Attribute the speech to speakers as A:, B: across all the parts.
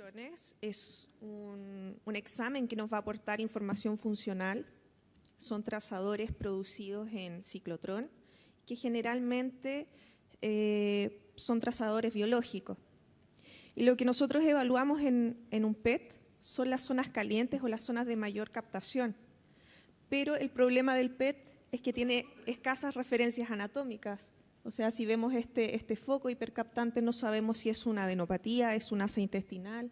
A: ciclotrones es un examen que nos va a aportar información funcional. Son trazadores producidos en ciclotrón, que generalmente son trazadores biológicos. Y lo que nosotros evaluamos en un PET son las zonas calientes o las zonas de mayor captación. Pero el problema del PET es que tiene escasas referencias anatómicas. O sea, si vemos este foco hipercaptante, no sabemos si es una adenopatía, es una asa intestinal,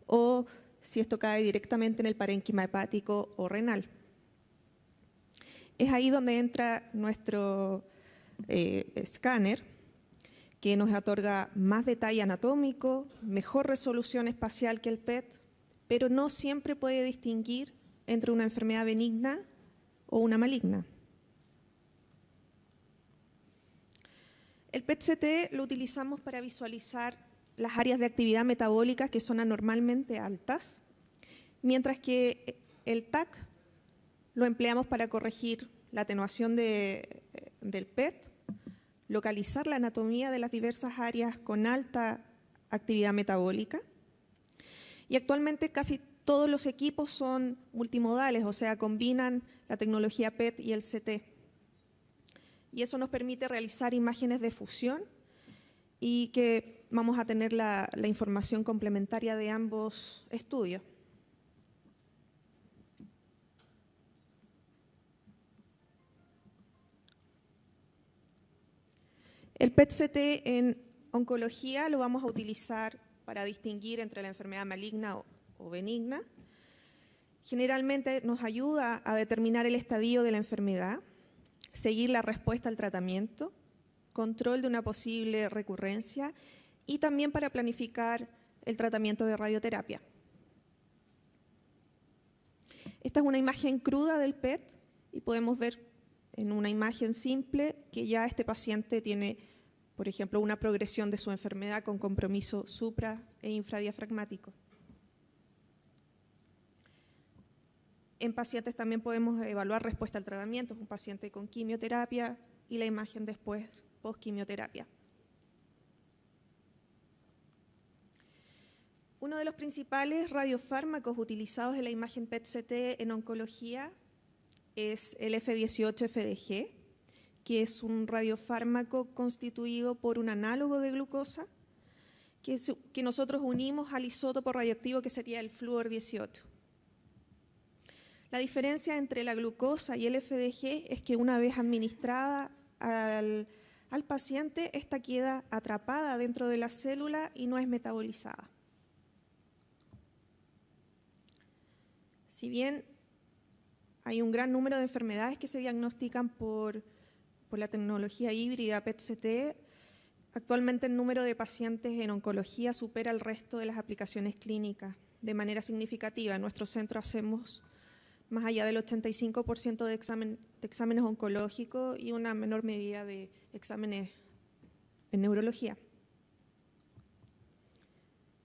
A: o si esto cae directamente en el parénquima hepático o renal. Es ahí donde entra nuestro escáner, que nos otorga más detalle anatómico, mejor resolución espacial que el PET, pero no siempre puede distinguir entre una enfermedad benigna o una maligna. El PET-CT lo utilizamos para visualizar las áreas de actividad metabólica que son anormalmente altas, mientras que el TAC lo empleamos para corregir la atenuación del PET, localizar la anatomía de las diversas áreas con alta actividad metabólica. Y actualmente casi todos los equipos son multimodales, o sea, combinan la tecnología PET y el CT. Y eso nos permite realizar imágenes de fusión y que vamos a tener la información complementaria de ambos estudios. El PET-CT en oncología lo vamos a utilizar para distinguir entre la enfermedad maligna o benigna. Generalmente nos ayuda a determinar el estadio de la enfermedad, seguir la respuesta al tratamiento, control de una posible recurrencia y también para planificar el tratamiento de radioterapia. Esta es una imagen cruda del PET y podemos ver en una imagen simple que ya este paciente tiene, por ejemplo, una progresión de su enfermedad con compromiso supra e infradiafragmático. En pacientes también podemos evaluar respuesta al tratamiento, un paciente con quimioterapia y la imagen después post-quimioterapia. Uno de los principales radiofármacos utilizados en la imagen PET-CT en oncología es el F18-FDG, que es un radiofármaco constituido por un análogo de glucosa que nosotros unimos al isótopo radioactivo que sería el flúor 18. La diferencia entre la glucosa y el FDG es que una vez administrada al paciente, esta queda atrapada dentro de la célula y no es metabolizada. Si bien hay un gran número de enfermedades que se diagnostican por la tecnología híbrida PET-CT, actualmente el número de pacientes en oncología supera el resto de las aplicaciones clínicas de manera significativa. En nuestro centro hacemos más allá del 85% de exámenes oncológicos y una menor medida de exámenes en neurología.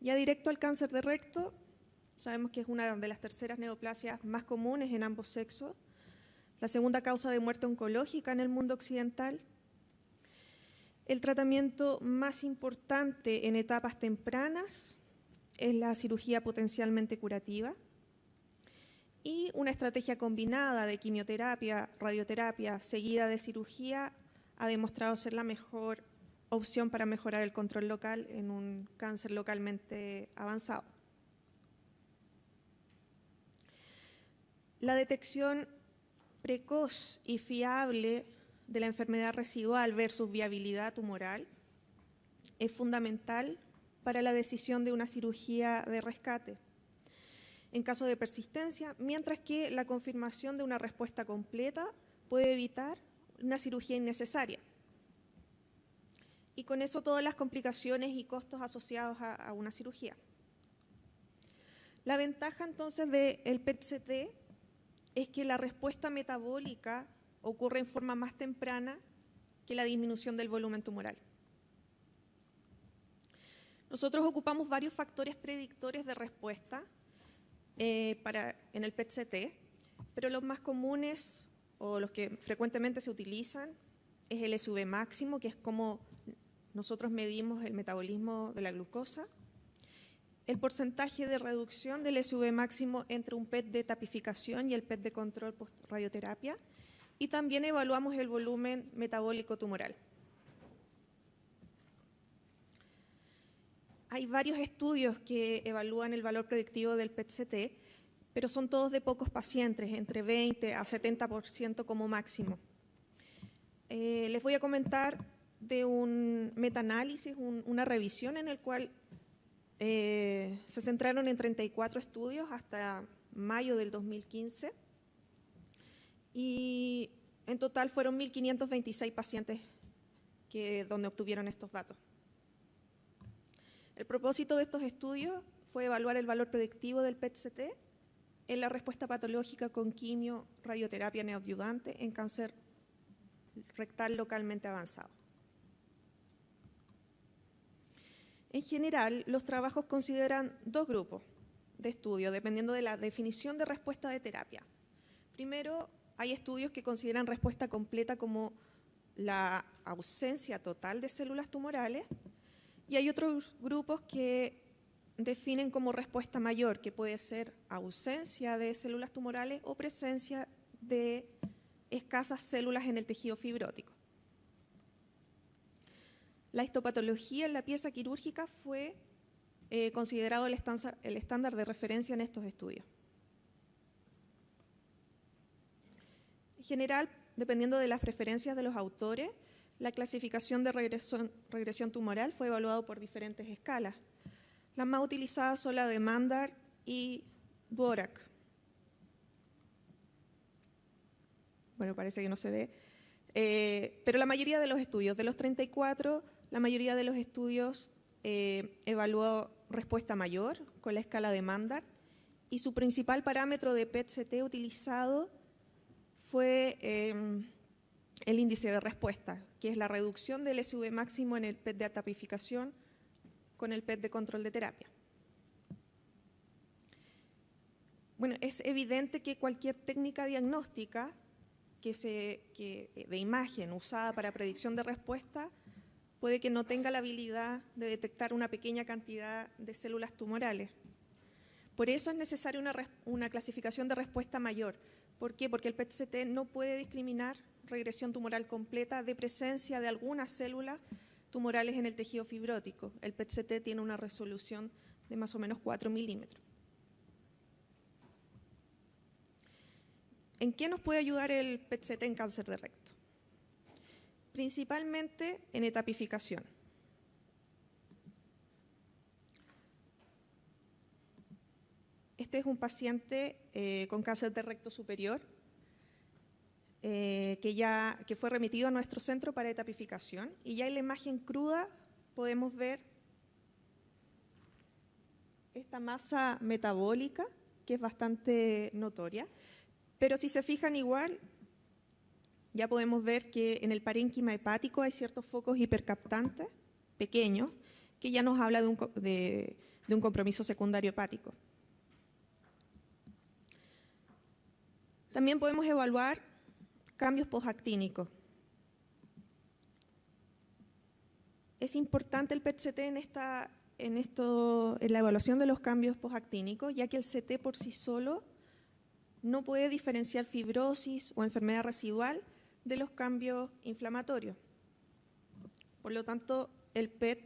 A: Ya directo al cáncer de recto, sabemos que es una de las terceras neoplasias más comunes en ambos sexos, la segunda causa de muerte oncológica en el mundo occidental. El tratamiento más importante en etapas tempranas es la cirugía potencialmente curativa. Y una estrategia combinada de quimioterapia, radioterapia, seguida de cirugía, ha demostrado ser la mejor opción para mejorar el control local en un cáncer localmente avanzado. La detección precoz y fiable de la enfermedad residual versus viabilidad tumoral es fundamental para la decisión de una cirugía de rescate en caso de persistencia, mientras que la confirmación de una respuesta completa puede evitar una cirugía innecesaria. Y con eso todas las complicaciones y costos asociados a una cirugía. La ventaja entonces del PET-CT es que la respuesta metabólica ocurre en forma más temprana que la disminución del volumen tumoral. Nosotros ocupamos varios factores predictores de respuesta en el PET-CT, pero los más comunes o los que frecuentemente se utilizan es el SV máximo, que es como nosotros medimos el metabolismo de la glucosa, el porcentaje de reducción del SV máximo entre un PET de tapificación y el PET de control post-radioterapia, y también evaluamos el volumen metabólico tumoral. Hay varios estudios que evalúan el valor predictivo del PET-CT, pero son todos de pocos pacientes, entre 20 a 70% como máximo. Les voy a comentar de un metaanálisis, una revisión en el cual se centraron en 34 estudios hasta mayo del 2015 y en total fueron 1.526 pacientes donde obtuvieron estos datos. El propósito de estos estudios fue evaluar el valor predictivo del PET-CT en la respuesta patológica con quimio, radioterapia neoadyuvante en cáncer rectal localmente avanzado. En general, los trabajos consideran dos grupos de estudio, dependiendo de la definición de respuesta de terapia. Primero, hay estudios que consideran respuesta completa como la ausencia total de células tumorales, y hay otros grupos que definen como respuesta mayor, que puede ser ausencia de células tumorales o presencia de escasas células en el tejido fibrótico. La histopatología en la pieza quirúrgica fue considerado el estándar de referencia en estos estudios. En general, dependiendo de las preferencias de los autores, la clasificación de regresión tumoral fue evaluado por diferentes escalas. Las más utilizadas son la de Mandart y Dvorak. Bueno, parece que no se ve. Pero la mayoría de los estudios, de los 34, la mayoría de los estudios evaluó respuesta mayor con la escala de Mandart, y su principal parámetro de PET-CT utilizado fue el índice de respuesta, que es la reducción del SV máximo en el PET de tapificación con el PET de control de terapia. Bueno, es evidente que cualquier técnica diagnóstica de imagen usada para predicción de respuesta puede que no tenga la habilidad de detectar una pequeña cantidad de células tumorales. Por eso es necesaria una clasificación de respuesta mayor. ¿Por qué? Porque el PET-CT no puede discriminar regresión tumoral completa de presencia de algunas células tumorales en el tejido fibrótico. El PET-CT tiene una resolución de más o menos 4 milímetros. ¿En qué nos puede ayudar el PET-CT en cáncer de recto? Principalmente en etapificación. Este es un paciente con cáncer de recto superior que fue remitido a nuestro centro para etapificación, y ya en la imagen cruda podemos ver esta masa metabólica que es bastante notoria, pero si se fijan igual ya podemos ver que en el parénquima hepático hay ciertos focos hipercaptantes pequeños que ya nos habla de un compromiso secundario hepático. También podemos evaluar cambios posactínicos. Es importante el PET-CT en la evaluación de los cambios posactínicos, ya que el CT por sí solo no puede diferenciar fibrosis o enfermedad residual de los cambios inflamatorios. Por lo tanto, el PET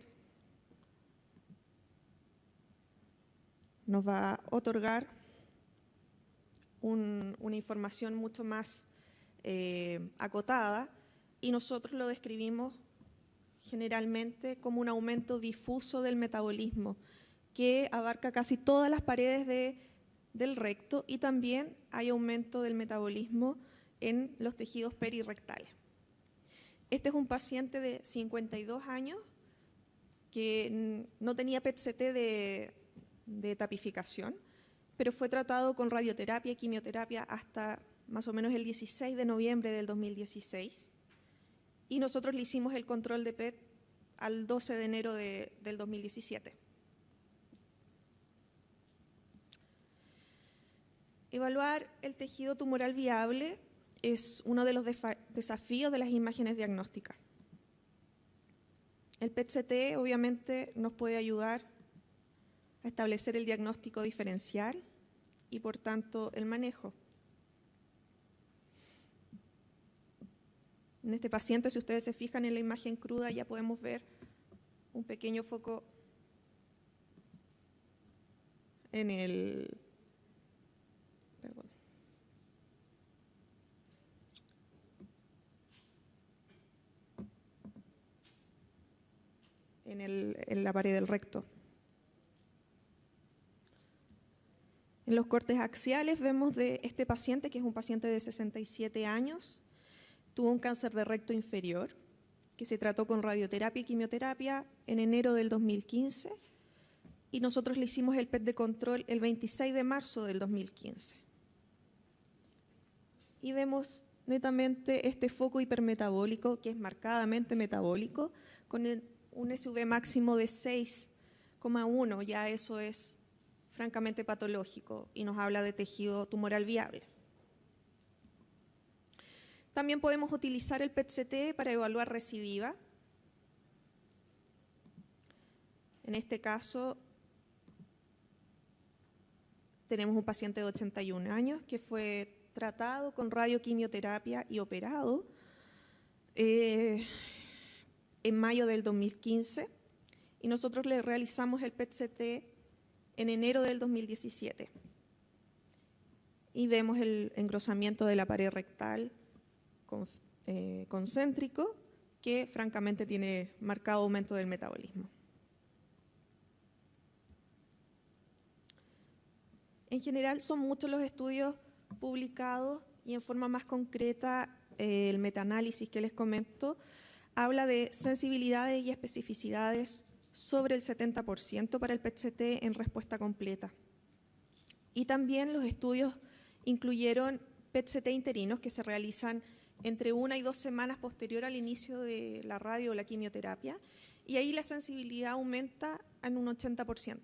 A: nos va a otorgar una información mucho más acotada, y nosotros lo describimos generalmente como un aumento difuso del metabolismo que abarca casi todas las paredes del recto, y también hay aumento del metabolismo en los tejidos perirrectales. Este es un paciente de 52 años que no tenía PET-CT de tapificación, pero fue tratado con radioterapia y quimioterapia hasta más o menos el 16 de noviembre del 2016, y nosotros le hicimos el control de PET al 12 de enero del 2017. Evaluar el tejido tumoral viable es uno de los desafíos de las imágenes diagnósticas. El PET-CT obviamente nos puede ayudar a establecer el diagnóstico diferencial y, por tanto, el manejo. En este paciente, si ustedes se fijan en la imagen cruda, ya podemos ver un pequeño foco en el... Perdón. En la pared del recto. En los cortes axiales vemos de este paciente, que es un paciente de 67 años, tuvo un cáncer de recto inferior, que se trató con radioterapia y quimioterapia en enero del 2015, y nosotros le hicimos el PET de control el 26 de marzo del 2015. Y vemos netamente este foco hipermetabólico, que es marcadamente metabólico, con un SV máximo de 6,1, ya eso es francamente patológico y nos habla de tejido tumoral viable. También podemos utilizar el PET-CT para evaluar recidiva. En este caso, tenemos un paciente de 81 años que fue tratado con radioquimioterapia y operado en mayo del 2015, y nosotros le realizamos el PET-CT en enero del 2017. Y vemos el engrosamiento de la pared rectal concéntrico, que francamente tiene marcado aumento del metabolismo. En general son muchos los estudios publicados y en forma más concreta el metaanálisis que les comento habla de sensibilidades y especificidades sobre el 70% para el PET-CT en respuesta completa. Y también los estudios incluyeron PET-CT interinos que se realizan entre 1 y 2 semanas posterior al inicio de la radio o la quimioterapia, y ahí la sensibilidad aumenta en un 80%.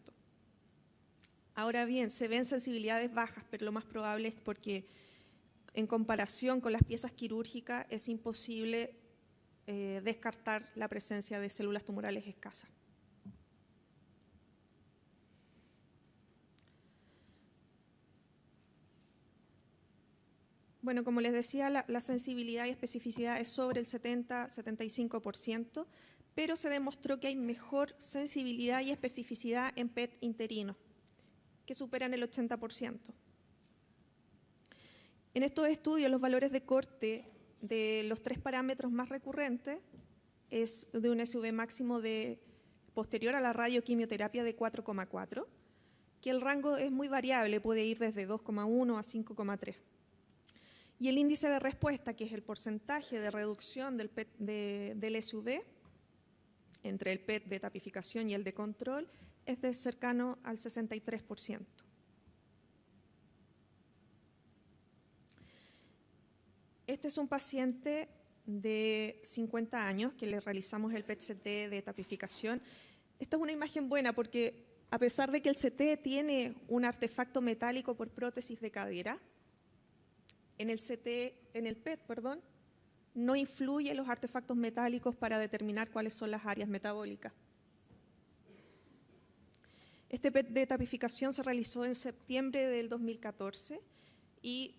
A: Ahora bien, se ven sensibilidades bajas, pero lo más probable es porque en comparación con las piezas quirúrgicas es imposible descartar la presencia de células tumorales escasas. Bueno, como les decía, la sensibilidad y especificidad es sobre el 70-75%, pero se demostró que hay mejor sensibilidad y especificidad en PET interino, que superan el 80%. En estos estudios, los valores de corte de los 3 parámetros más recurrentes es de un SV máximo posterior a la radioquimioterapia de 4,4, que el rango es muy variable, puede ir desde 2,1 a 5,3. Y el índice de respuesta, que es el porcentaje de reducción del SV entre el PET de tapificación y el de control, es de cercano al 63%. Este es un paciente de 50 años que le realizamos el PET-CT de tapificación. Esta es una imagen buena porque a pesar de que el CT tiene un artefacto metálico por prótesis de cadera, en el PET, no influye los artefactos metálicos para determinar cuáles son las áreas metabólicas. Este PET de tapificación se realizó en septiembre del 2014 y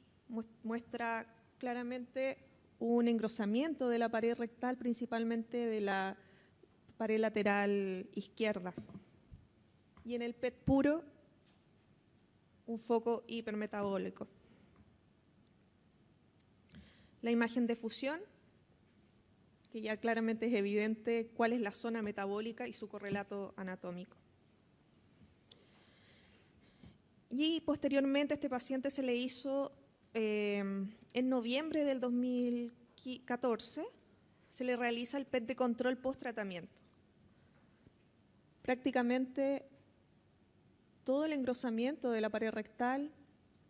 A: muestra claramente un engrosamiento de la pared rectal, principalmente de la pared lateral izquierda. Y en el PET puro, un foco hipermetabólico. La imagen de fusión, que ya claramente es evidente cuál es la zona metabólica y su correlato anatómico. Y posteriormente a este paciente se le hizo, en noviembre del 2014, se le realiza el PET de control post-tratamiento. Prácticamente todo el engrosamiento de la pared rectal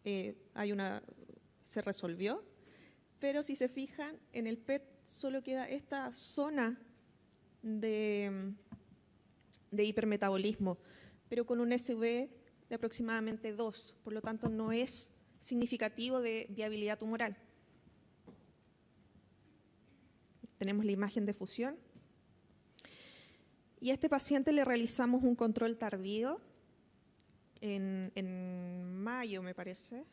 A: se resolvió, pero si se fijan, en el PET solo queda esta zona de hipermetabolismo, pero con un SV de aproximadamente 2, por lo tanto no es significativo de viabilidad tumoral. Tenemos la imagen de fusión. Y a este paciente le realizamos un control tardío en mayo, me parece,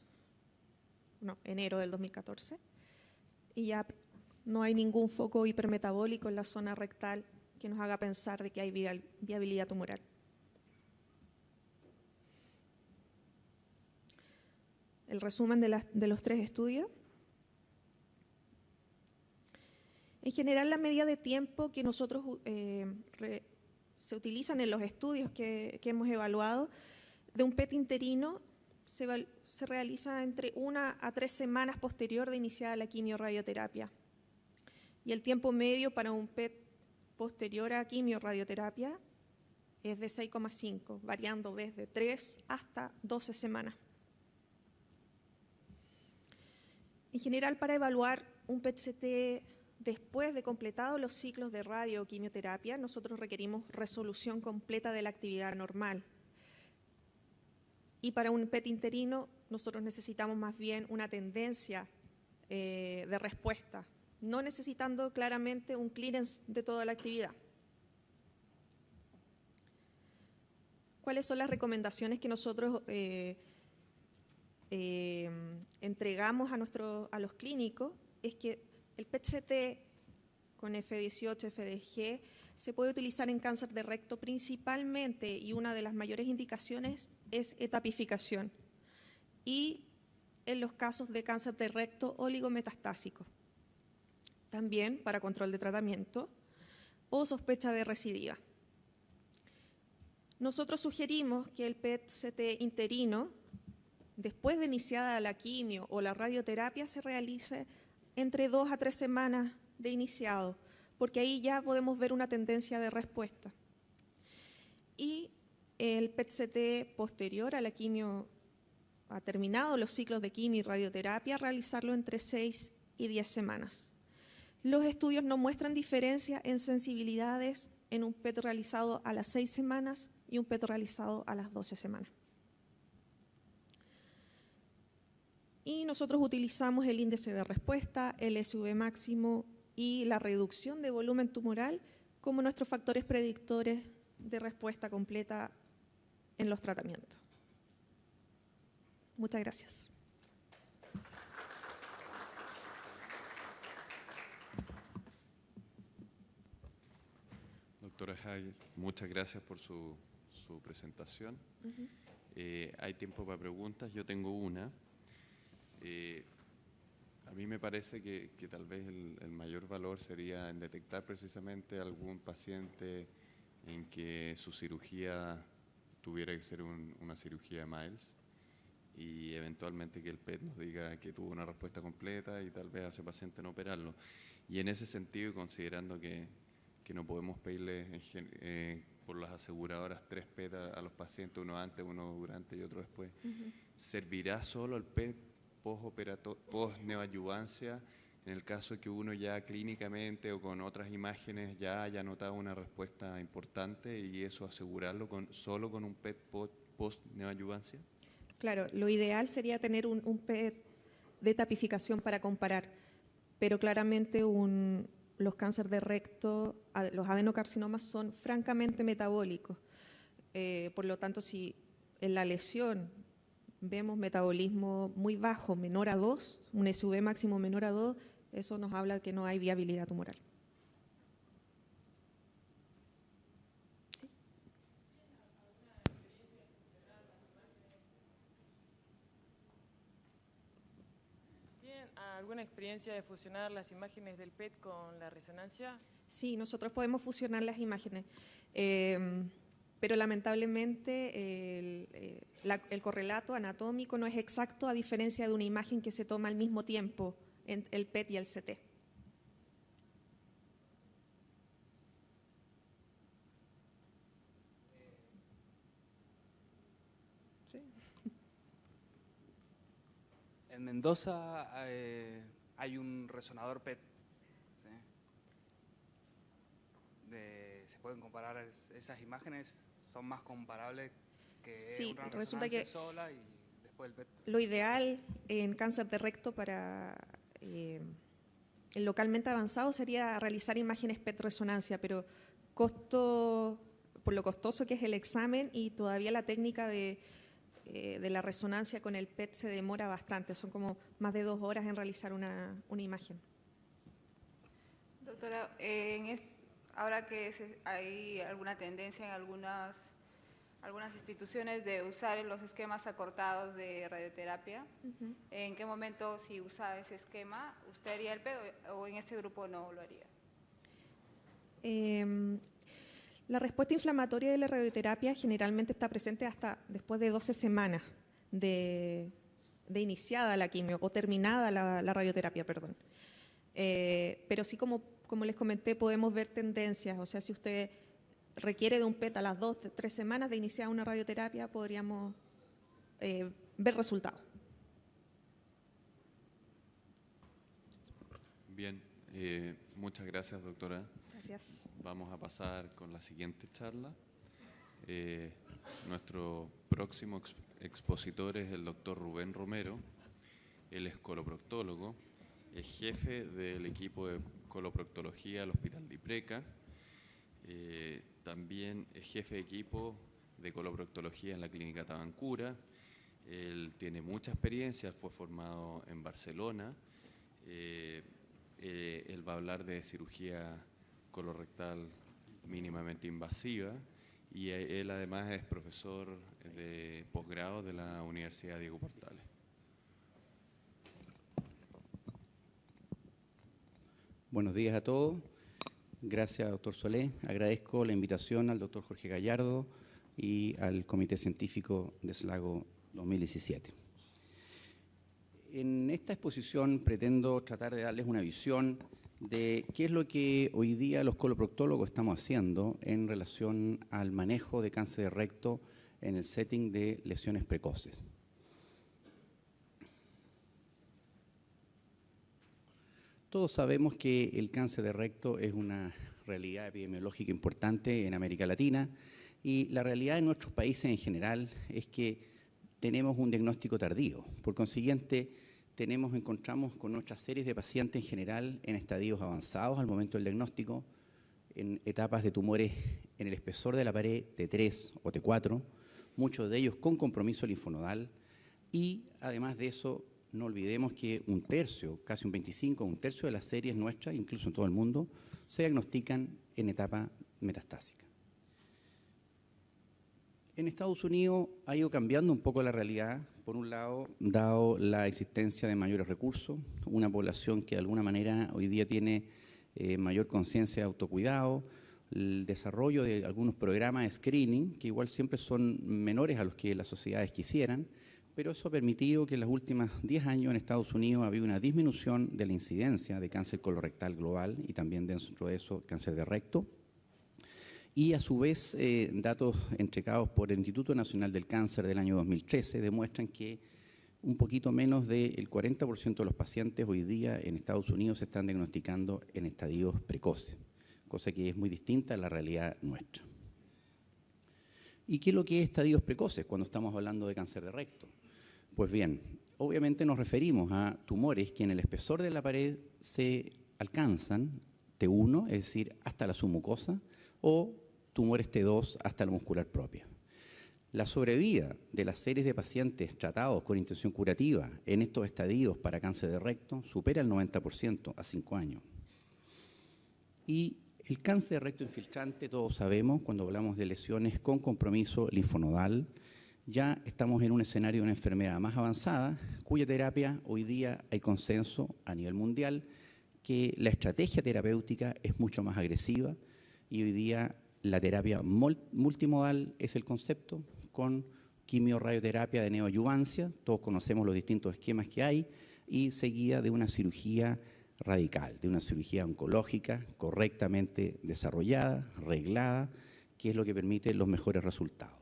A: no, enero del 2014, y ya no hay ningún foco hipermetabólico en la zona rectal que nos haga pensar de que hay viabilidad tumoral. El resumen de los 3 estudios. En general, la medida de tiempo que nosotros se utilizan en los estudios que hemos evaluado de un PET interino se realiza entre 1 a 3 semanas posterior de iniciada la quimio-radioterapia. Y el tiempo medio para un PET posterior a quimio-radioterapia es de 6,5, variando desde 3 hasta 12 semanas. En general, para evaluar un PET-CT después de completados los ciclos de radio o quimioterapia, nosotros requerimos resolución completa de la actividad normal. Y para un PET interino, nosotros necesitamos más bien una tendencia de respuesta, no necesitando claramente un clearance de toda la actividad. ¿Cuáles son las recomendaciones que nosotros entregamos a los clínicos? Es que el PET-CT con F18, FDG, se puede utilizar en cáncer de recto principalmente, y una de las mayores indicaciones es etapificación, y en los casos de cáncer de recto oligometastásico. También para control de tratamiento o sospecha de recidiva. Nosotros sugerimos que el PET-CT interino, después de iniciada la quimio o la radioterapia, se realice entre 2 a 3 semanas de iniciado, porque ahí ya podemos ver una tendencia de respuesta. Y el PET-CT posterior a la quimio, ha terminado los ciclos de quimio y radioterapia, realizarlo entre 6 y 10 semanas. Los estudios no muestran diferencia en sensibilidades en un PET realizado a las 6 semanas y un PET realizado a las 12 semanas. Y nosotros utilizamos el índice de respuesta, el SV máximo y la reducción de volumen tumoral como nuestros factores predictores de respuesta completa en los tratamientos. Muchas gracias.
B: Doctora Hager, muchas gracias por su presentación. Hay tiempo para preguntas. Yo tengo una. A mí me parece que tal vez el mayor valor sería en detectar precisamente algún paciente en que su cirugía tuviera que ser una cirugía de Miles, y eventualmente que el PET nos diga que tuvo una respuesta completa y tal vez a ese paciente no operarlo. Y en ese sentido, considerando que no podemos pedirle por las aseguradoras 3 PET a los pacientes, uno antes, uno durante y otro después, ¿servirá solo el PET post-neoadyuvancia en el caso de que uno ya clínicamente o con otras imágenes ya haya notado una respuesta importante, y eso asegurarlo solo con un PET post-neoadyuvancia?
A: Claro, lo ideal sería tener un PET de tapificación para comparar, pero claramente los cánceres de recto, los adenocarcinomas son francamente metabólicos. Por lo tanto, si en la lesión vemos metabolismo muy bajo, menor a 2, un SV máximo menor a 2, eso nos habla que no hay viabilidad tumoral. ¿Sí?
C: ¿Tienen alguna experiencia de fusionar las imágenes del PET con la resonancia?
A: Sí, nosotros podemos fusionar las imágenes, pero lamentablemente el correlato anatómico no es exacto, a diferencia de una imagen que se toma al mismo tiempo en el PET y el CT. ¿Sí?
D: En Mendoza hay un resonador PET. ¿Sí? ¿Se pueden comparar esas imágenes? ¿Son más comparables que
A: sí,
D: una
A: resulta
D: resonancia
A: que
D: sola y después el PET?
A: Lo ideal en cáncer de recto para el localmente avanzado sería realizar imágenes PET resonancia, pero por lo costoso que es el examen y todavía la técnica de de la resonancia con el PET se demora bastante, son como más de 2 horas en realizar una imagen.
E: Doctora, ahora que hay alguna tendencia en algunas instituciones de usar los esquemas acortados de radioterapia, ¿en qué momento, si usa ese esquema, usted haría el PET o en ese grupo no lo haría?
A: La respuesta inflamatoria de la radioterapia generalmente está presente hasta después de 12 semanas de iniciada la quimio o terminada la radioterapia, perdón. Pero sí, como les comenté, podemos ver tendencias. O sea, si usted requiere de un PET a las 2 o 3 semanas de iniciar una radioterapia, podríamos ver resultados.
B: Bien, muchas gracias, doctora.
A: Gracias.
B: Vamos a pasar con la siguiente charla. Nuestro próximo expositor es el doctor Rubén Romero. Él es coloproctólogo, es jefe del equipo de coloproctología del Hospital de Ipreca. También es jefe de equipo de coloproctología en la Clínica Tabancura. Él tiene mucha experiencia, fue formado en Barcelona. Él va a hablar de cirugía colorectal mínimamente invasiva y él además es profesor de posgrado de la Universidad Diego Portales.
F: Buenos días a todos. Gracias, doctor Solé. Agradezco la invitación al doctor Jorge Gallardo y al Comité Científico de SLAGO 2017. En esta exposición pretendo tratar de darles una visión de qué es lo que hoy día los coloproctólogos estamos haciendo en relación al manejo de cáncer de recto en el setting de lesiones precoces. Todos sabemos que el cáncer de recto es una realidad epidemiológica importante en América Latina y la realidad en nuestros países en general es que tenemos un diagnóstico tardío. Por consiguiente, encontramos con nuestras series de pacientes en general en estadios avanzados al momento del diagnóstico, en etapas de tumores en el espesor de la pared T3 o T4, muchos de ellos con compromiso linfonodal y además de eso, no olvidemos que un tercio, casi un 25, un tercio de las series nuestras, incluso en todo el mundo, se diagnostican en etapa metastásica. En Estados Unidos ha ido cambiando un poco la realidad, por un lado, dado la existencia de mayores recursos, una población que de alguna manera hoy día tiene mayor conciencia de autocuidado, el desarrollo de algunos programas de screening, que igual siempre son menores a los que las sociedades quisieran, pero eso ha permitido que en los últimos 10 años en Estados Unidos ha habido una disminución de la incidencia de cáncer colorectal global y también dentro de eso cáncer de recto. Y a su vez, datos entregados por el Instituto Nacional del Cáncer del año 2013 demuestran que un poquito menos del 40% de los pacientes hoy día en Estados Unidos se están diagnosticando en estadios precoces, cosa que es muy distinta a la realidad nuestra. ¿Y qué es lo que es estadios precoces cuando estamos hablando de cáncer de recto? Pues bien, obviamente nos referimos a tumores que en el espesor de la pared se alcanzan T1, es decir, hasta la submucosa, o tumores T2 hasta la muscular propia. La sobrevida de las series de pacientes tratados con intención curativa en estos estadios para cáncer de recto supera el 90% a 5 años. Y el cáncer de recto infiltrante, todos sabemos, cuando hablamos de lesiones con compromiso linfonodal, ya estamos en un escenario de una enfermedad más avanzada, cuya terapia hoy día hay consenso a nivel mundial que la estrategia terapéutica es mucho más agresiva y hoy día la terapia multimodal es el concepto con quimio-radioterapia de neoadyuvancia, todos conocemos los distintos esquemas que hay, y seguida de una cirugía radical, de una cirugía oncológica correctamente desarrollada, reglada, que es lo que permite los mejores resultados.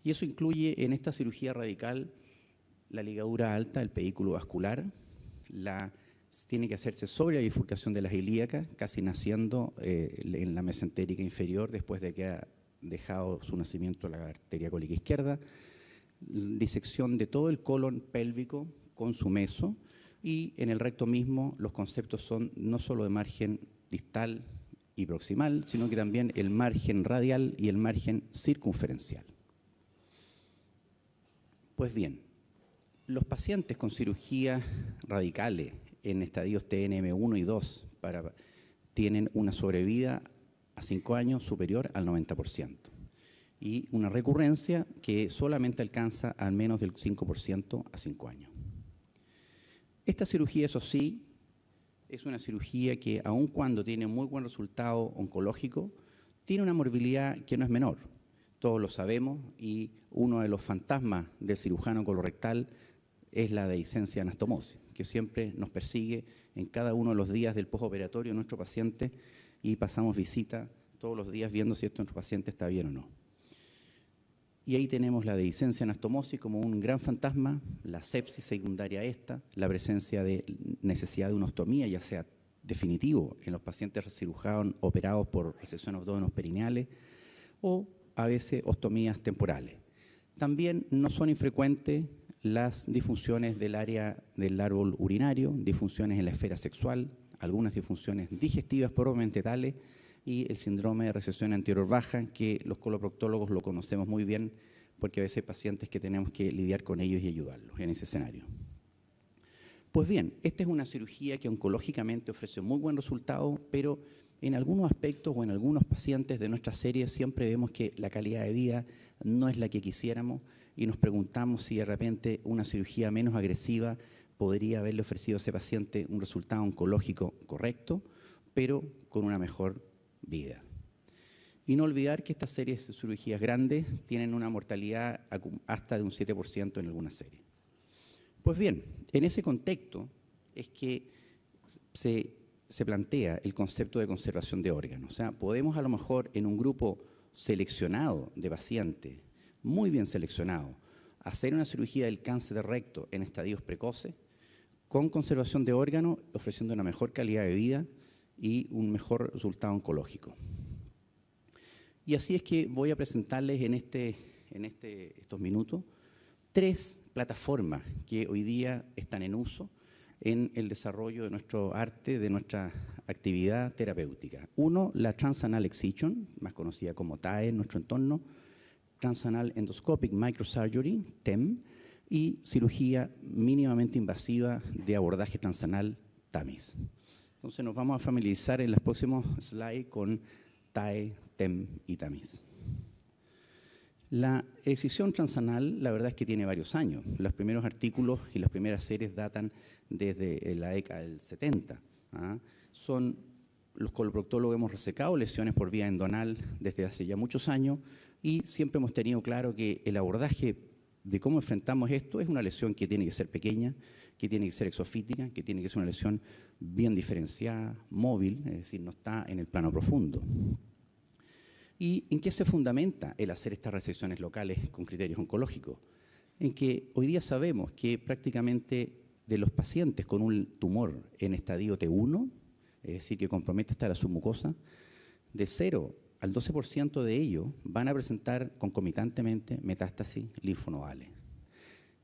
F: Y eso incluye en esta cirugía radical la ligadura alta del pedículo vascular, tiene que hacerse sobre la bifurcación de las ilíacas, casi naciendo en la mesentérica inferior después de que ha dejado su nacimiento la arteria cólica izquierda, disección de todo el colon pélvico con su meso, y en el recto mismo los conceptos son no solo de margen distal y proximal, sino que también el margen radial y el margen circunferencial. Pues bien, los pacientes con cirugías radicales en estadios TNM1 y 2 tienen una sobrevida a 5 años superior al 90% y una recurrencia que solamente alcanza al menos del 5% a 5 años. Esta cirugía, eso sí, es una cirugía que, aun cuando tiene muy buen resultado oncológico, tiene una morbilidad que no es menor. Todos lo sabemos, y uno de los fantasmas del cirujano colorectal es la dehiscencia de anastomosis, que siempre nos persigue en cada uno de los días del postoperatorio de nuestro paciente, y pasamos visita todos los días viendo si nuestro paciente está bien o no. Y ahí tenemos la dehiscencia anastomosis como un gran fantasma, la sepsis secundaria a esta, la presencia de necesidad de una ostomía, ya sea definitivo en los pacientes cirujanos operados por resección abdómenos perineales, o a veces ostomías temporales. También no son infrecuentes las disfunciones del área del árbol urinario, disfunciones en la esfera sexual, algunas disfunciones digestivas propiamente tales, y el síndrome de recesión anterior baja, que los coloproctólogos lo conocemos muy bien, porque a veces hay pacientes que tenemos que lidiar con ellos y ayudarlos en ese escenario. Pues bien, esta es una cirugía que oncológicamente ofrece muy buen resultado, pero en algunos aspectos o en algunos pacientes de nuestra serie siempre vemos que la calidad de vida no es la que quisiéramos, y nos preguntamos si de repente una cirugía menos agresiva podría haberle ofrecido a ese paciente un resultado oncológico correcto, pero con una mejor vida. Y no olvidar que estas series de cirugías grandes tienen una mortalidad hasta de un 7% en algunas series. Pues bien, en ese contexto es que se plantea el concepto de conservación de órganos. O sea, podemos a lo mejor en un grupo seleccionado de pacientes, muy bien seleccionado, hacer una cirugía del cáncer de recto en estadios precoces, con conservación de órganos, ofreciendo una mejor calidad de vida y un mejor resultado oncológico. Y así es que voy a presentarles en estos minutos 3 plataformas que hoy día están en uso en el desarrollo de nuestro arte, de nuestra actividad terapéutica. Uno, la Transanal Excision, más conocida como TAE en nuestro entorno, Transanal Endoscopic Microsurgery, TEM, y cirugía mínimamente invasiva de abordaje transanal, TAMIS. Entonces nos vamos a familiarizar en los próximos slides con TAE, TEM y TAMIS. La excisión transanal, la verdad es que tiene varios años. Los primeros artículos y las primeras series datan desde la década del 70. Los coloproctólogos hemos resecado lesiones por vía endonal desde hace ya muchos años, y siempre hemos tenido claro que el abordaje de cómo enfrentamos esto es una lesión que tiene que ser pequeña, que tiene que ser exofítica, que tiene que ser una lesión bien diferenciada, móvil, es decir, no está en el plano profundo. ¿Y en qué se fundamenta el hacer estas resecciones locales con criterios oncológicos? En que hoy día sabemos que prácticamente de los pacientes con un tumor en estadio T1, es decir, que compromete hasta la submucosa, de 0 al 12% de ellos van a presentar concomitantemente metástasis linfonodales.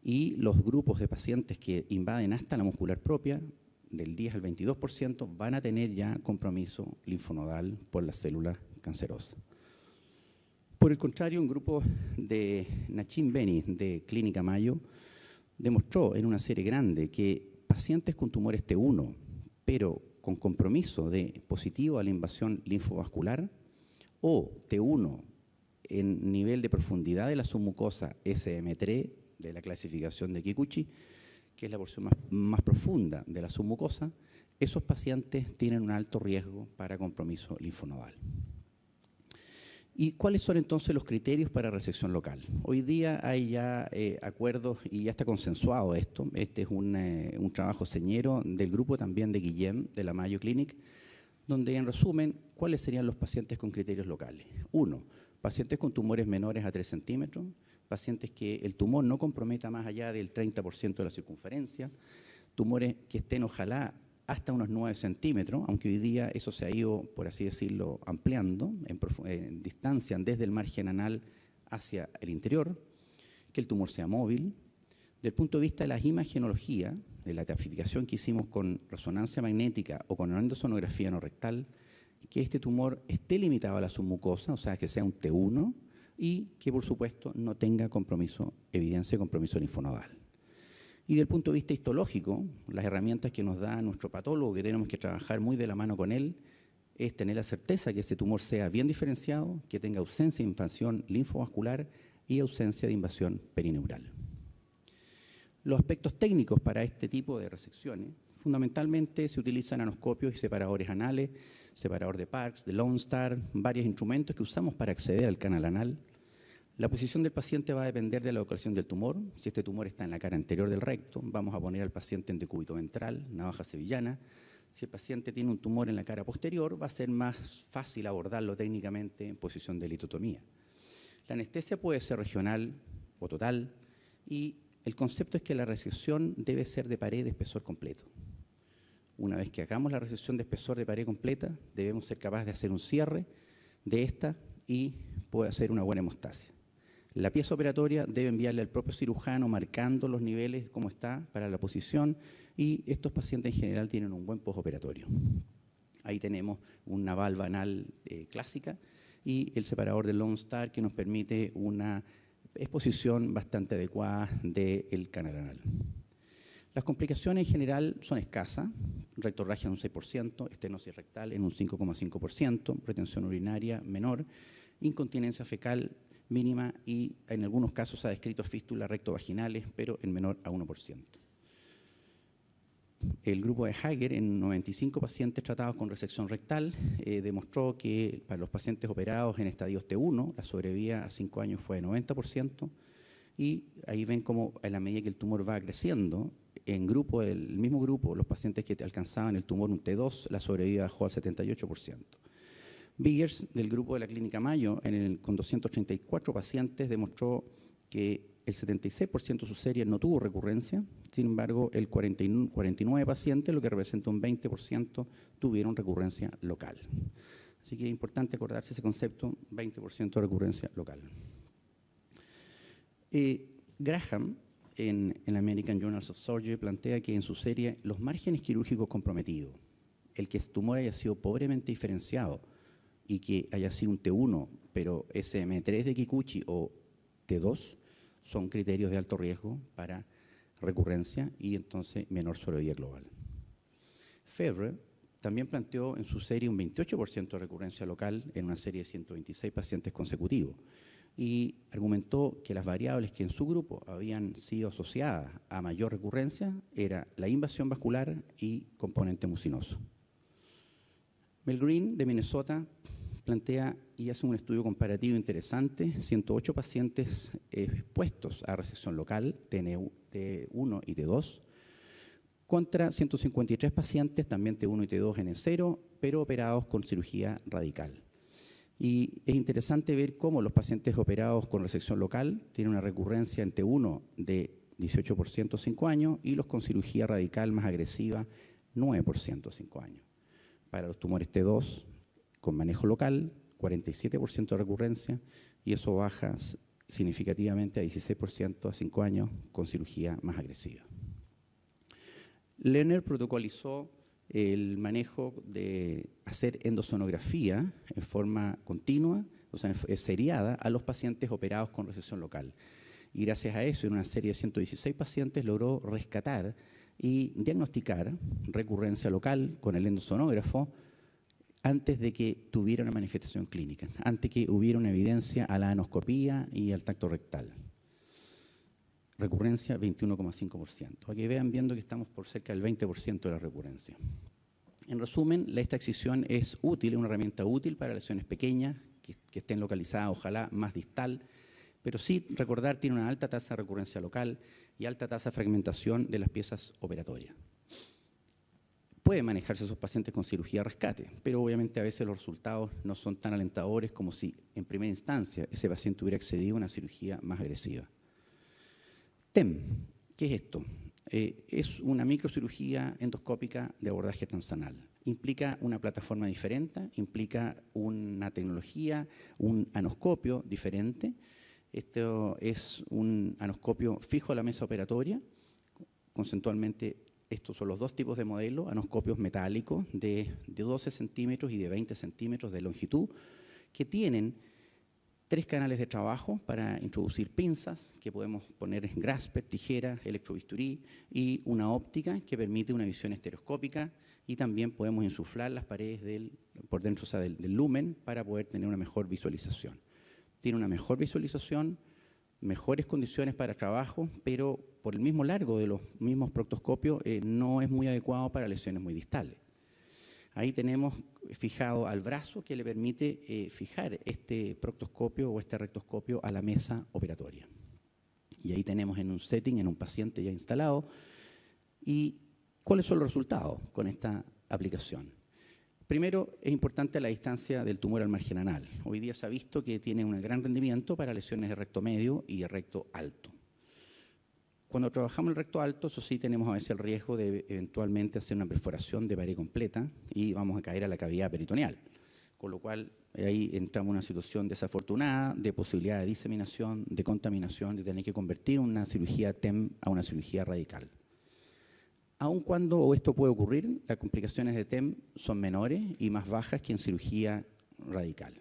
F: Y los grupos de pacientes que invaden hasta la muscular propia, del 10 al 22%, van a tener ya compromiso linfonodal por las células cancerosas. Por el contrario, un grupo de Nachim Beni, de Clínica Mayo, demostró en una serie grande que pacientes con tumores T1, pero con compromiso de positivo a la invasión linfovascular, o T1 en nivel de profundidad de la submucosa SM3, de la clasificación de Kikuchi, que es la porción más profunda de la submucosa, esos pacientes tienen un alto riesgo para compromiso linfonodal. ¿Y cuáles son entonces los criterios para resección local? Hoy día hay ya acuerdos y ya está consensuado esto. Este es un trabajo señero del grupo también de Guillem, de la Mayo Clinic, donde en resumen, ¿cuáles serían los pacientes con criterios locales? 1, pacientes con tumores menores a 3 centímetros, pacientes que el tumor no comprometa más allá del 30% de la circunferencia, tumores que estén ojalá hasta unos 9 centímetros, aunque hoy día eso se ha ido, por así decirlo, ampliando, en distancia desde el margen anal hacia el interior, que el tumor sea móvil. Del punto de vista de la imagenología, de la tipificación que hicimos con resonancia magnética o con endosonografía no rectal, que este tumor esté limitado a la submucosa, o sea, que sea un T1, y que, por supuesto, no tenga evidencia de compromiso linfonodal. Y desde el punto de vista histológico, las herramientas que nos da nuestro patólogo, que tenemos que trabajar muy de la mano con él, es tener la certeza que ese tumor sea bien diferenciado, que tenga ausencia de invasión linfovascular y ausencia de invasión perineural. Los aspectos técnicos para este tipo de resecciones, fundamentalmente se utilizan anoscopios y separadores anales, separador de Parkes, de Lone Star, varios instrumentos que usamos para acceder al canal anal. La posición del paciente va a depender de la localización del tumor. Si este tumor está en la cara anterior del recto, vamos a poner al paciente en decúbito ventral, navaja sevillana. Si el paciente tiene un tumor en la cara posterior, va a ser más fácil abordarlo técnicamente en posición de litotomía. La anestesia puede ser regional o total, y el concepto es que la resección debe ser de pared de espesor completo. Una vez que hagamos la resección de espesor de pared completa, debemos ser capaces de hacer un cierre de esta y puede hacer una buena hemostasia. La pieza operatoria debe enviarle al propio cirujano marcando los niveles, cómo está para la posición, y estos pacientes en general tienen un buen postoperatorio. Ahí tenemos una valva anal clásica y el separador de Lone Star que nos permite una exposición bastante adecuada del canal anal. Las complicaciones en general son escasas, rectorragia en un 6%, estenosis rectal en un 5,5%, retención urinaria menor, incontinencia fecal mínima y en algunos casos se ha descrito fístulas rectovaginales, pero en menor a 1%. El grupo de Hager, en 95 pacientes tratados con resección rectal, demostró que para los pacientes operados en estadios T1, la sobrevida a 5 años fue de 90%, y ahí ven cómo a la medida que el tumor va creciendo, en grupo, el mismo grupo, los pacientes que alcanzaban el tumor un T2, la sobrevida bajó al 78%. Biggers, del grupo de la Clínica Mayo, con 234 pacientes, demostró que el 76% de sus series no tuvo recurrencia, sin embargo, el 49 pacientes, lo que representa un 20%, tuvieron recurrencia local. Así que es importante acordarse ese concepto, 20% de recurrencia local. Graham, en American Journal of Surgery, plantea que en su serie los márgenes quirúrgicos comprometidos, el que el tumor haya sido pobremente diferenciado y que haya sido un T1, pero SM3 de Kikuchi o T2, son criterios de alto riesgo para recurrencia y entonces menor sobrevida global. Febvre también planteó en su serie un 28% de recurrencia local en una serie de 126 pacientes consecutivos y argumentó que las variables que en su grupo habían sido asociadas a mayor recurrencia era la invasión vascular y componente mucinoso. Mel Green, de Minnesota, plantea y hace un estudio comparativo interesante, 108 pacientes expuestos a resección local, T1 y T2, contra 153 pacientes, también T1 y T2 en N0, pero operados con cirugía radical. Y es interesante ver cómo los pacientes operados con resección local tienen una recurrencia en T1 de 18% 5 años y los con cirugía radical más agresiva 9% 5 años. Para los tumores T2 con manejo local, 47% de recurrencia y eso baja significativamente a 16% a 5 años con cirugía más agresiva. Lerner protocolizó el manejo de hacer endosonografía en forma continua, o sea, seriada, a los pacientes operados con resección local. Y gracias a eso, en una serie de 116 pacientes, logró rescatar y diagnosticar recurrencia local con el endosonógrafo antes de que tuviera una manifestación clínica, antes que hubiera una evidencia a la anoscopía y al tacto rectal. Recurrencia 21,5%. Aquí vean viendo que estamos por cerca del 20% de la recurrencia. En resumen, esta excisión es útil, es una herramienta útil para lesiones pequeñas, que estén localizadas, ojalá más distal, pero sí recordar tiene una alta tasa de recurrencia local y alta tasa de fragmentación de las piezas operatorias. Puede manejarse a esos pacientes con cirugía rescate, pero obviamente a veces los resultados no son tan alentadores como si en primera instancia ese paciente hubiera accedido a una cirugía más agresiva. TEM, ¿qué es esto? Es una microcirugía endoscópica de abordaje transanal. Implica una plataforma diferente, implica una tecnología, un anoscopio diferente. Esto es un anoscopio fijo a la mesa operatoria. Conceptualmente, estos son los dos tipos de modelos, anoscopios metálicos de 12 centímetros y de 20 centímetros de longitud, que tienen 3 canales de trabajo para introducir pinzas que podemos poner en grasper, tijeras, electrobisturí, y una óptica que permite una visión estereoscópica, y también podemos insuflar las paredes por dentro, o sea, del lumen, para poder tener una mejor visualización. Tiene una mejor visualización, mejores condiciones para trabajo, pero por el mismo largo de los mismos proctoscopios no es muy adecuado para lesiones muy distales. Ahí tenemos fijado al brazo que le permite fijar este proctoscopio o este rectoscopio a la mesa operatoria. Y ahí tenemos en un setting, en un paciente ya instalado. ¿Y cuáles son los resultados con esta aplicación? Primero, es importante la distancia del tumor al margen anal. Hoy día se ha visto que tiene un gran rendimiento para lesiones de recto medio y de recto alto. Cuando trabajamos el recto alto, eso sí, tenemos a veces el riesgo de eventualmente hacer una perforación de pared completa y vamos a caer a la cavidad peritoneal. Con lo cual, ahí entramos en una situación desafortunada de posibilidad de diseminación, de contaminación, de tener que convertir una cirugía TEM a una cirugía radical. Aun cuando esto puede ocurrir, las complicaciones de TEM son menores y más bajas que en cirugía radical.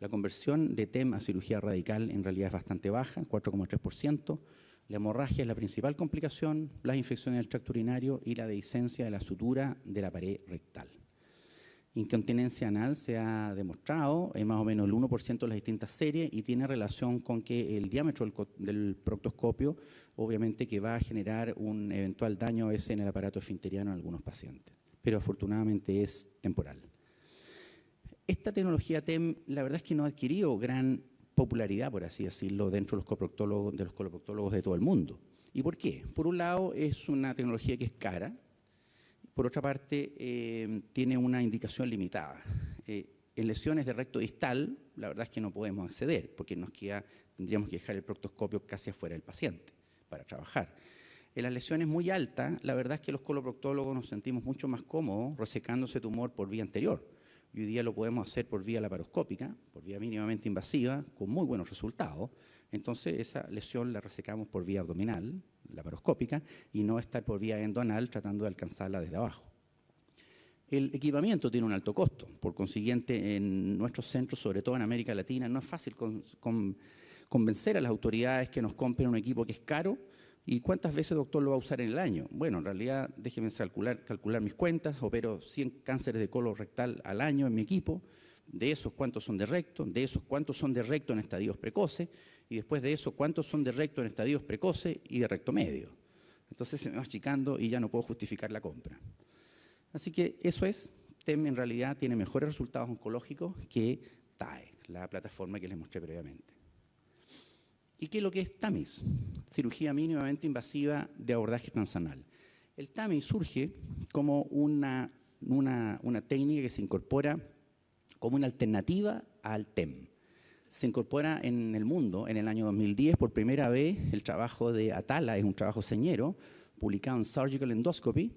F: La conversión de TEM a cirugía radical en realidad es bastante baja, 4,3%. La hemorragia es la principal complicación, las infecciones del tracto urinario y la dehiscencia de la sutura de la pared rectal. Incontinencia anal se ha demostrado en más o menos el 1% de las distintas series y tiene relación con que el diámetro del proctoscopio obviamente que va a generar un eventual daño a veces en el aparato esfinteriano en algunos pacientes, pero afortunadamente es temporal. Esta tecnología TEM la verdad es que no ha adquirido gran popularidad, por así decirlo, dentro de los coloproctólogos de todo el mundo. ¿Y por qué? Por un lado, es una tecnología que es cara. Por otra parte, tiene una indicación limitada. En lesiones de recto distal, la verdad es que no podemos acceder, porque tendríamos que dejar el proctoscopio casi afuera del paciente para trabajar. En las lesiones muy altas, la verdad es que los coloproctólogos nos sentimos mucho más cómodos resecando ese tumor por vía anterior. Y hoy día lo podemos hacer por vía laparoscópica, por vía mínimamente invasiva, con muy buenos resultados. Entonces, esa lesión la resecamos por vía abdominal, laparoscópica, y no estar por vía endoanal tratando de alcanzarla desde abajo. El equipamiento tiene un alto costo. Por consiguiente, en nuestros centros, sobre todo en América Latina, no es fácil convencer a las autoridades que nos compren un equipo que es caro. ¿Y cuántas veces, doctor, lo va a usar en el año? Bueno, en realidad, déjeme calcular mis cuentas. Opero 100 cánceres de colon rectal al año en mi equipo. De esos, ¿cuántos son de recto? De esos, ¿cuántos son de recto en estadios precoces? Y después de eso, ¿cuántos son de recto en estadios precoces y de recto medio? Entonces se me va achicando y ya no puedo justificar la compra. Así que eso es, TEM en realidad tiene mejores resultados oncológicos que TAE, la plataforma que les mostré previamente. ¿Y qué es lo que es TAMIS? Cirugía mínimamente invasiva de abordaje transanal. El TAMIS surge como una técnica que se incorpora como una alternativa al TEM. Se incorpora en el mundo en el año 2010 por primera vez el trabajo de Atala, es un trabajo señero, publicado en Surgical Endoscopy,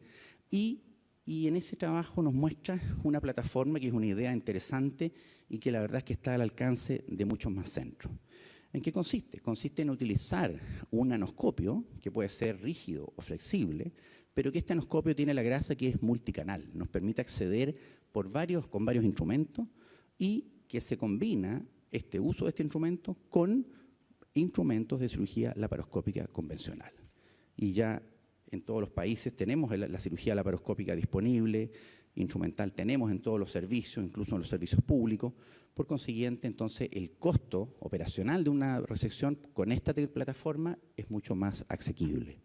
F: y en ese trabajo nos muestra una plataforma que es una idea interesante y que la verdad es que está al alcance de muchos más centros. ¿En qué consiste? Consiste en utilizar un anoscopio, que puede ser rígido o flexible, pero que este anoscopio tiene la gracia que es multicanal, nos permite acceder con varios instrumentos y que se combina este uso de este instrumento con instrumentos de cirugía laparoscópica convencional. Y ya en todos los países tenemos la cirugía laparoscópica disponible, instrumental tenemos en todos los servicios, incluso en los servicios públicos. Por consiguiente, entonces, el costo operacional de una resección con esta plataforma es mucho más asequible.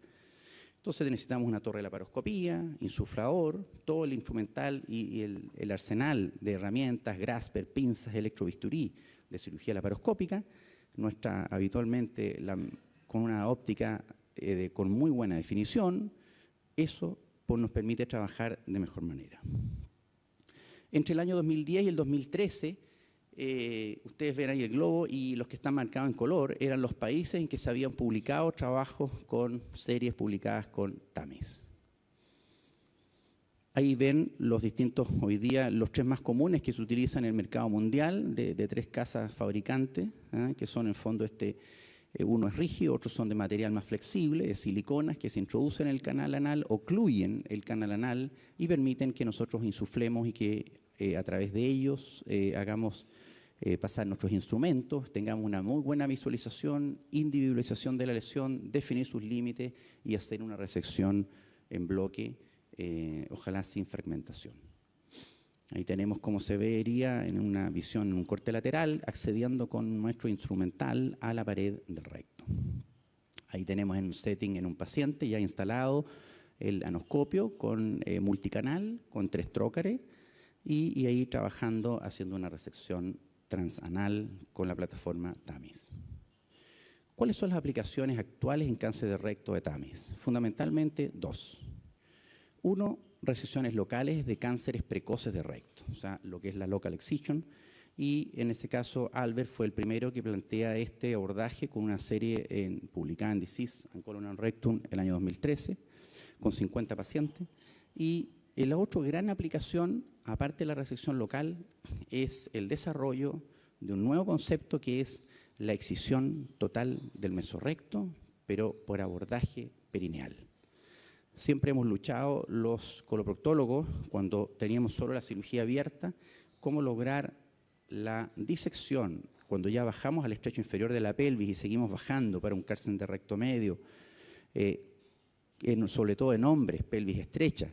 F: Entonces necesitamos una torre de laparoscopía, insuflador, todo el instrumental y el arsenal de herramientas, grasper, pinzas, electrobisturí de cirugía laparoscópica, habitualmente con una óptica con muy buena definición. Eso nos permite trabajar de mejor manera. Entre el año 2010 y el 2013, ustedes ven ahí el globo y los que están marcados en color eran los países en que se habían publicado trabajos con series publicadas con TAMIS. Ahí ven los distintos, hoy día, los 3 más comunes que se utilizan en el mercado mundial de 3 casas fabricantes, que son en el fondo uno es rígido, otros son de material más flexible, de siliconas que se introducen en el canal anal, ocluyen el canal anal y permiten que nosotros insuflemos y que a través de ellos hagamos pasar nuestros instrumentos, tengamos una muy buena visualización, individualización de la lesión, definir sus límites y hacer una resección en bloque, ojalá sin fragmentación. Ahí tenemos cómo se vería en una visión, en un corte lateral, accediendo con nuestro instrumental a la pared del recto. Ahí tenemos en un setting en un paciente ya instalado el anoscopio con multicanal, con 3 trócares, y ahí trabajando, haciendo una resección transanal con la plataforma TAMIS. ¿Cuáles son las aplicaciones actuales en cáncer de recto de TAMIS? Fundamentalmente 2. 1, resecciones locales de cánceres precoces de recto, o sea, lo que es la local excision, y en ese caso Albert fue el primero que plantea este abordaje con una serie publicada en Disease and Colon and Rectum el año 2013, con 50 pacientes. Y la otra gran aplicación, aparte de la resección local, es el desarrollo de un nuevo concepto que es la excisión total del mesorrecto, pero por abordaje perineal. Siempre hemos luchado los coloproctólogos, cuando teníamos solo la cirugía abierta, cómo lograr la disección, cuando ya bajamos al estrecho inferior de la pelvis y seguimos bajando para un cáncer de recto medio, sobre todo en hombres, pelvis estrecha.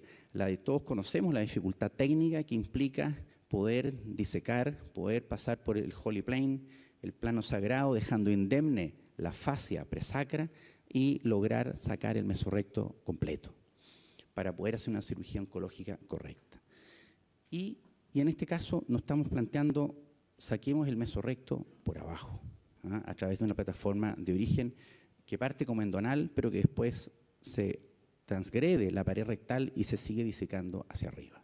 F: Todos conocemos la dificultad técnica que implica poder disecar, poder pasar por el holy plane, el plano sagrado, dejando indemne la fascia presacra y lograr sacar el mesorrecto completo para poder hacer una cirugía oncológica correcta. Y en este caso nos estamos planteando, saquemos el mesorrecto por abajo, a través de una plataforma de origen que parte como endonal, pero que después se transgrede la pared rectal y se sigue disecando hacia arriba.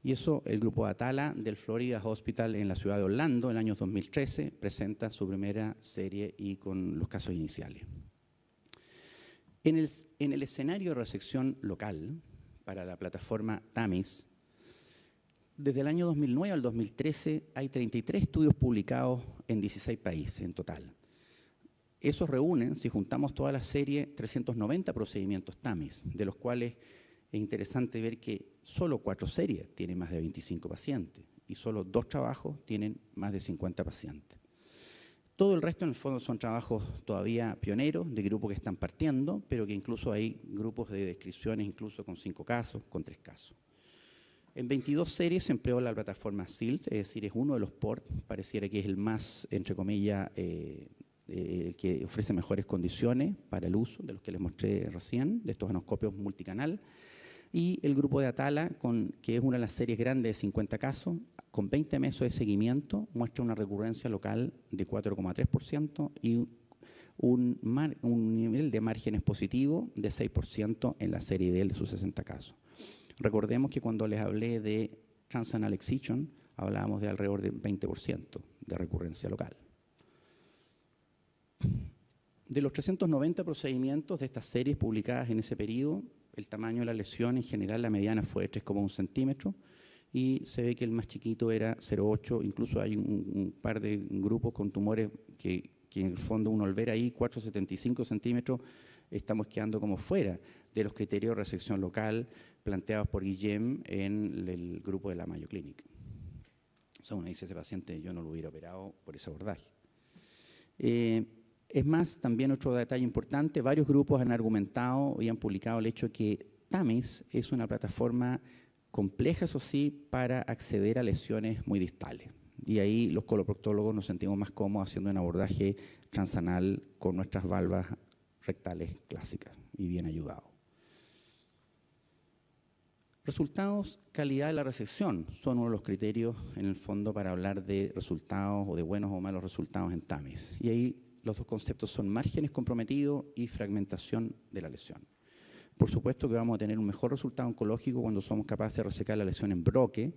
F: Y eso el grupo Atala del Florida Hospital en la ciudad de Orlando, en el año 2013, presenta su primera serie y con los casos iniciales. En el escenario de resección local, para la plataforma TAMIS, desde el año 2009 al 2013 hay 33 estudios publicados en 16 países en total. Esos reúnen, si juntamos toda la serie, 390 procedimientos TAMIS, de los cuales es interesante ver que solo 4 series tienen más de 25 pacientes y solo 2 trabajos tienen más de 50 pacientes. Todo el resto, en el fondo, son trabajos todavía pioneros, de grupos que están partiendo, pero que incluso hay grupos de descripciones incluso con 5 casos, con 3 casos. En 22 series se empleó la plataforma SILS, es decir, es uno de los ports, pareciera que es el más, entre comillas, el que ofrece mejores condiciones para el uso, de los que les mostré recién, de estos anoscopios multicanal. Y el grupo de Atala, que es una de las series grandes de 50 casos, con 20 meses de seguimiento, muestra una recurrencia local de 4,3% y un nivel de márgenes positivo de 6% en la serie D de sus 60 casos. Recordemos que cuando les hablé de transanal excision, hablábamos de alrededor del 20% de recurrencia local. De los 390 procedimientos de estas series publicadas en ese periodo, el tamaño de la lesión, en general, la mediana fue de 3,1 centímetros y se ve que el más chiquito era 0,8. Incluso hay un par de grupos con tumores que en el fondo uno al ver ahí 4,75 centímetros, estamos quedando como fuera de los criterios de resección local planteados por Guillem en el grupo de la Mayo Clinic. O sea, uno dice, ese paciente yo no lo hubiera operado por ese abordaje. Es más, también otro detalle importante, varios grupos han argumentado y han publicado el hecho que TAMIS es una plataforma compleja, eso sí, para acceder a lesiones muy distales. Y ahí los coloproctólogos nos sentimos más cómodos haciendo un abordaje transanal con nuestras valvas rectales clásicas y bien ayudados. Resultados, calidad de la resección son uno de los criterios en el fondo para hablar de resultados o de buenos o malos resultados en TAMIS. Y ahí los dos conceptos son márgenes comprometidos y fragmentación de la lesión. Por supuesto que vamos a tener un mejor resultado oncológico cuando somos capaces de resecar la lesión en bloque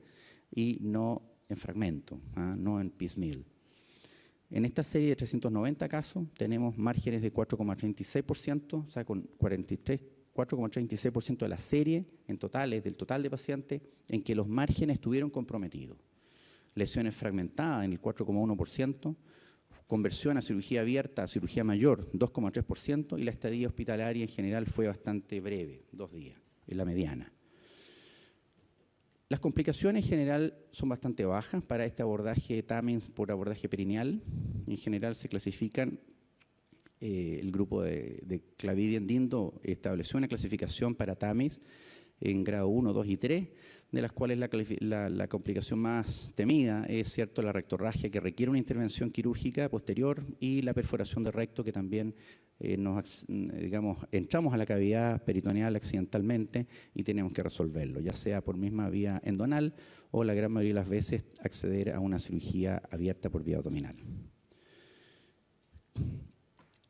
F: y no en fragmento, no en piecemeal. En esta serie de 390 casos tenemos márgenes de 4,36%, o sea, con 4,36% de la serie en totales, del total de pacientes, en que los márgenes estuvieron comprometidos. Lesiones fragmentadas en el 4,1%, conversión a cirugía abierta, a cirugía mayor, 2,3%, y la estadía hospitalaria en general fue bastante breve, 2 días, en la mediana. Las complicaciones en general son bastante bajas para este abordaje TAMIS por abordaje perineal. En general se clasifican, el grupo de Clavidia Dindo estableció una clasificación para TAMIS en grado 1, 2 y 3, de las cuales la complicación más temida es cierto la rectorragia, que requiere una intervención quirúrgica posterior, y la perforación de recto, que también entramos a la cavidad peritoneal accidentalmente y tenemos que resolverlo, ya sea por misma vía endonal o la gran mayoría de las veces acceder a una cirugía abierta por vía abdominal.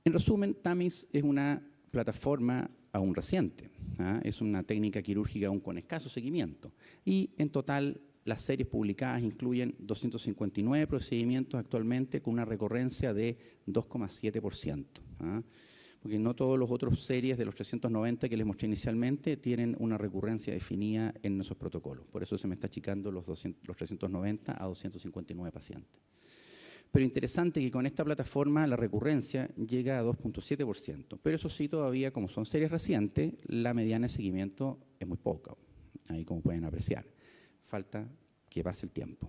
F: En resumen, TAMIS es una plataforma aún reciente, es una técnica quirúrgica aún con escaso seguimiento, y en total las series publicadas incluyen 259 procedimientos actualmente con una recurrencia de 2,7%. Porque no todos los otros series de los 390 que les mostré inicialmente tienen una recurrencia definida en nuestros protocolos. Por eso se me está achicando los 390 a 259 pacientes. Pero interesante que con esta plataforma la recurrencia llega a 2,7%. Pero eso sí, todavía, como son series recientes, la mediana de seguimiento es muy poca, ahí como pueden apreciar. Falta que pase el tiempo.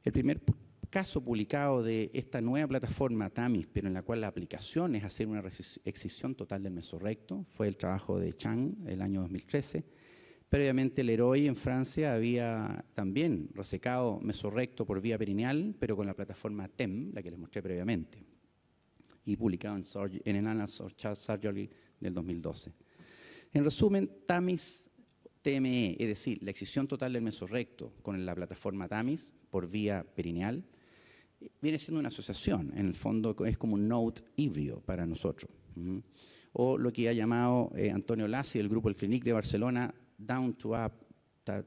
F: El primer caso publicado de esta nueva plataforma TAMIS, pero en la cual la aplicación es hacer una excisión total del mesorrecto, fue el trabajo de Chang el año 2013. Previamente Leroy en Francia había también resecado mesorrecto por vía perineal, pero con la plataforma TEM, la que les mostré previamente, y publicado en el Annals of Child Surgery del 2012. En resumen, TAMIS TME, es decir, la excisión total del mesorrecto con la plataforma TAMIS por vía perineal, viene siendo una asociación. En el fondo es como un node híbrido para nosotros. O lo que ha llamado Antonio Lassi del grupo El Clinic de Barcelona, down to up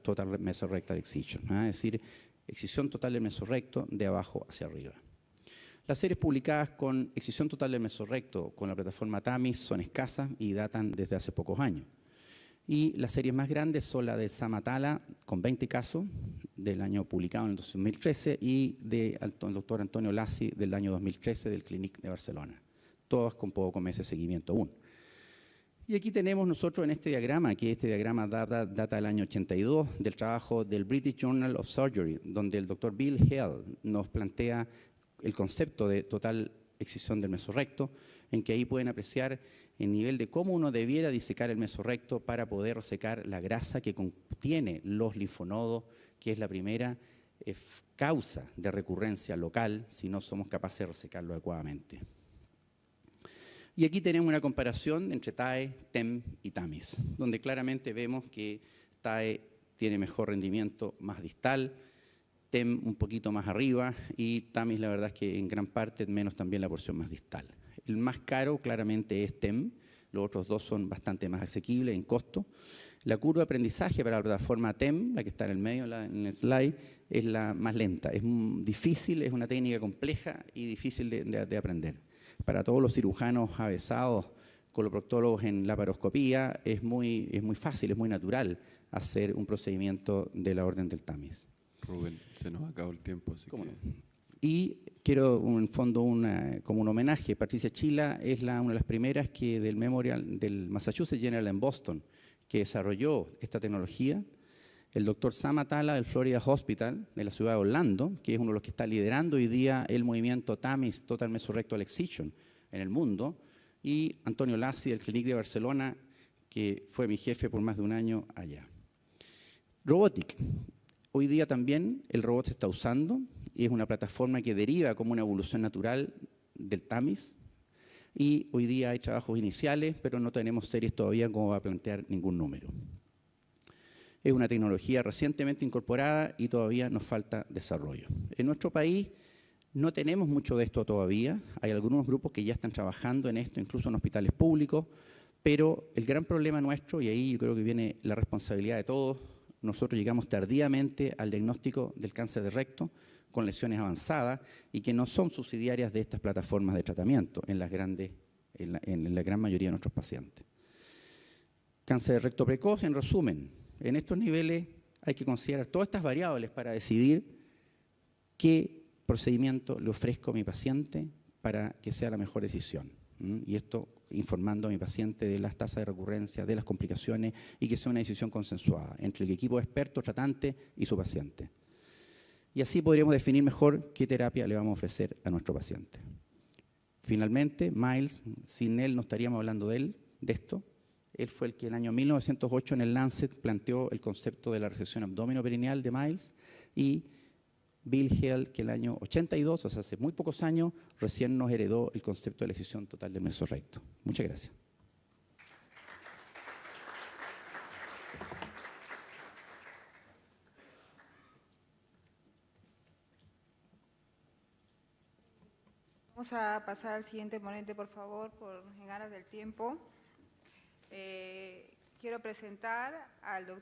F: total mesorrectal excision, es decir, excisión total del mesorrecto de abajo hacia arriba. Las series publicadas con excisión total del mesorrecto con la plataforma TAMIS son escasas y datan desde hace pocos años. Y las series más grandes son la de Samatala, con 20 casos del año publicado en el 2013, y del doctor Antonio Lassi del año 2013 del Clinic de Barcelona. Todas con pocos meses de seguimiento aún. Y aquí tenemos nosotros en este diagrama, que este diagrama data del año 82, del trabajo del British Journal of Surgery, donde el doctor Bill Hale nos plantea el concepto de total excisión del mesorrecto, en que ahí pueden apreciar el nivel de cómo uno debiera disecar el mesorrecto para poder resecar la grasa que contiene los linfonodos, que es la primera causa de recurrencia local si no somos capaces de resecarlo adecuadamente. Y aquí tenemos una comparación entre TAE, TEM y TAMIS, donde claramente vemos que TAE tiene mejor rendimiento más distal, TEM un poquito más arriba, y TAMIS la verdad es que en gran parte menos también la porción más distal. El más caro claramente es TEM, los otros dos son bastante más asequibles en costo. La curva de aprendizaje para la plataforma TEM, la que está en el medio en el slide, es la más lenta. Es difícil, es una técnica compleja y difícil de aprender. Para todos los cirujanos avesados, coloproctólogos en laparoscopía, es muy fácil, es muy natural hacer un procedimiento de la orden del TAMIS.
B: Rubén, se nos acabó el tiempo, así que...
F: No? Y quiero, en fondo, como un homenaje. Patricia Chila es una de las primeras que del Memorial del Massachusetts General en Boston, que desarrolló esta tecnología. El doctor Sam Atala del Florida Hospital, de la ciudad de Orlando, que es uno de los que está liderando hoy día el movimiento TAMIS, Total Mesorrectal Excision, en el mundo. Y Antonio Lassi del Clinic de Barcelona, que fue mi jefe por más de un año allá. Robotic. Hoy día también el robot se está usando y es una plataforma que deriva como una evolución natural del TAMIS. Y hoy día hay trabajos iniciales, pero no tenemos series todavía como va a plantear ningún número. Es una tecnología recientemente incorporada y todavía nos falta desarrollo. En nuestro país no tenemos mucho de esto todavía. Hay algunos grupos que ya están trabajando en esto, incluso en hospitales públicos, pero el gran problema nuestro, y ahí yo creo que viene la responsabilidad de todos, nosotros llegamos tardíamente al diagnóstico del cáncer de recto con lesiones avanzadas y que no son subsidiarias de estas plataformas de tratamiento en la gran mayoría de nuestros pacientes. Cáncer de recto precoz, en resumen, en estos niveles hay que considerar todas estas variables para decidir qué procedimiento le ofrezco a mi paciente para que sea la mejor decisión. Y esto informando a mi paciente de las tasas de recurrencia, de las complicaciones, y que sea una decisión consensuada entre el equipo de expertos, tratante y su paciente. Y así podríamos definir mejor qué terapia le vamos a ofrecer a nuestro paciente. Finalmente, Miles, sin él no estaríamos hablando de esto. Él fue el que en el año 1908 en el Lancet planteó el concepto de la recesión abdominoperineal de Miles, y Bill Held, que en el año 82, o sea, hace muy pocos años, recién nos heredó el concepto de la excisión total del mesorrecto. Muchas gracias.
E: Vamos a pasar al siguiente ponente, por favor, en aras del tiempo. Quiero presentar al doctor